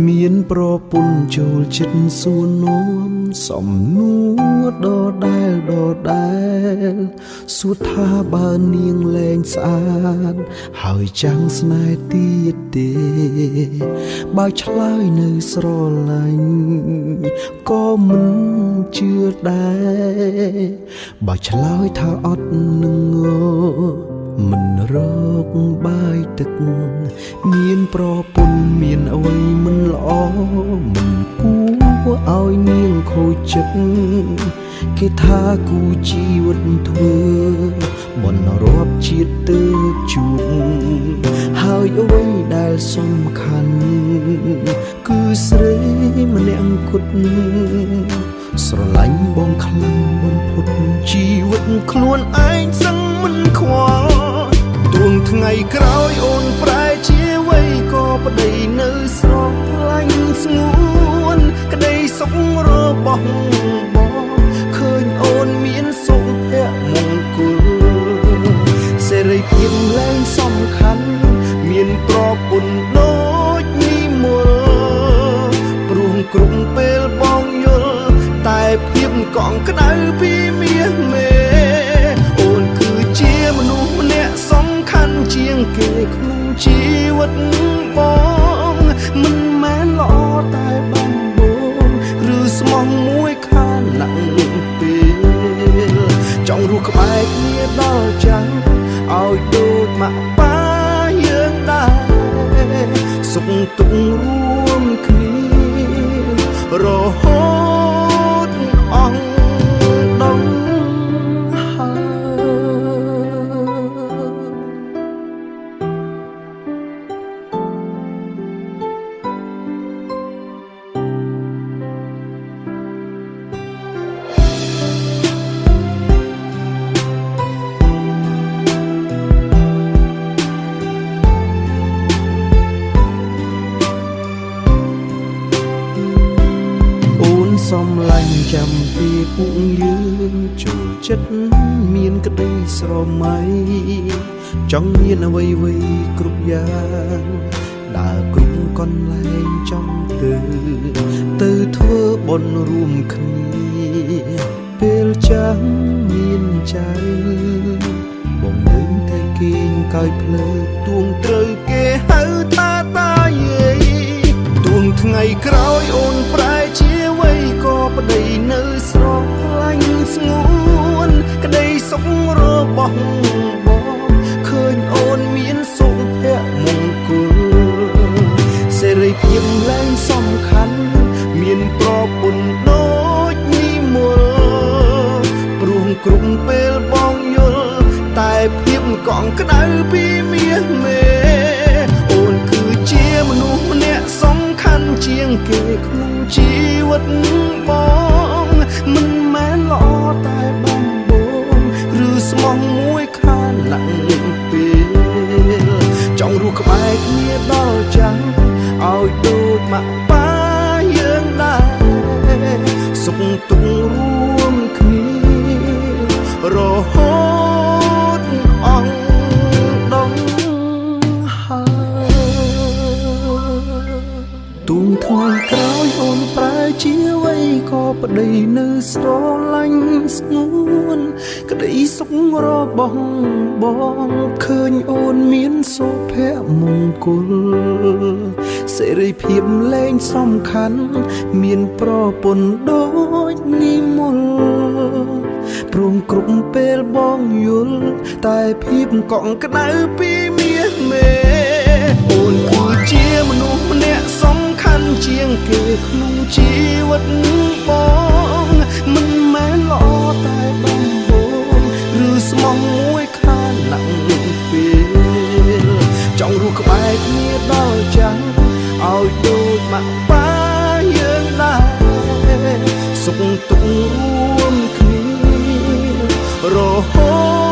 មានប្រពន្ធចូលចិត្តសួរនាំសំណួរដដែលសួរថាបើនាងលែងស្អាតហើយចាំងស្នេហ៍ទៀតទេបើឆ្លើយនៅស្រឡាញ់ក៏មិនជឿដែរបើឆ្លើយថាអត់នឹងមិនរកបាយទឹកមានប្រពន្ធមានអ្វីមិនល្អមិនគួរឲ្យនាងខូចចិត្តគេថាគូជីវិតធ្វើបនរាប់ជាតិទៅជួបហើយអ្វីដែលសំខាន់គឺស្រីម្នាក់គត់ស្រឡាញ់បងខ្លាំងបំផុតជីវិតខ្លួនឯងសឹងមិនខ្វល់ទួងថ្ងៃក្រោយអូនប្រែជាអ្វីក៏ប្តីនៅស្រឡាញ់ស្ងួនក្តីសុខរបស់បងឃើញអូនមានសុភមង្គលសេរីភាពលែងសំខាន់មានប្រពន្ធដូចនិមលព្រោះគ្រប់ពេលបងយល់តែភាពកង់ក្តៅពីមាសមេអូនគឺជាមនុស្សម្នាក់សំខាន់ជាងគេក្នុងជីវិតបងមិនមែនល្អតែបំបងឬស្មោះមួយខានណាក់ពេលចង់រស់ក្បែរគ្នាដល់ចាំងឲ្យដូចម៉ាក់ប៉ាយើងដែរសុខទុក្ខរួមគ្នារហូតអស់ដល់សំឡាញ់ចាំពីពួកយើងចូលចិត្តមានក្តីស្រមៃចង់មានអ្វីគ្រប់យ៉ាងដើរគ្រប់កន្លែងចង់ទៅធ្វើបុណ្យរួមគ្នាពេលចាំមានចៅបងនៅតែគេងកាយភ្លើទួងត្រូវគេហៅថាតាយាយទួងថ្ងៃក្រោយអូនប្រែជាអ្វីក៏ប្តីនៅស្រឡាញ់ស្ងួនក្តីសុខរបស់បងឃើញអូនមានសុភមង្គលសេរីភាពលែងសំខាន់មានប្រពន្ធដូចនិមលព្រោះគ្រប់ពេលបងយល់តែភាពកង់ក្តៅពីមាសមេអូនគឺជាមនុស្សម្នាក់សំខាន់ជាងគេក្នុងជីវិតបងមិនមែនល្អតែបំបងឬស្មោះមួយខានណាក់ពេលចង់រស់ក្បែរគ្នាដល់ចាំងឲ្យដូចម៉ាក់ប៉ាយើងដែរសុខទុក្ខរួមគ្នារហូតអស់ដល់ទួងថ្ងៃក្រោយអូនប្រែជាអ្វីក៏ប្តីនៅស្រឡាញ់ស្ងួនក្តីសុខរបស់បងឃើញអូនមានសុភមង្គលសេរីភាពលែងសំខាន់មានប្រពន្ធដូចនិមលព្រមគ្រប់ពេលបងយល់តែភាពកក់ក្តៅពីមាសមេអូនគឺជាមនុស្សម្នាក់សំខាន់ជាងគេក្នុងជីវិតបងមិនមែនល្អតែបំបងឬស្មោះមួយខានណាក់ពេលចង់រស់ក្បែរគ្នាដល់ចាំងឲ្យដូចម៉ាក់ប៉ាយើងដែរសុខទុក្ខរួមគ្នារហូត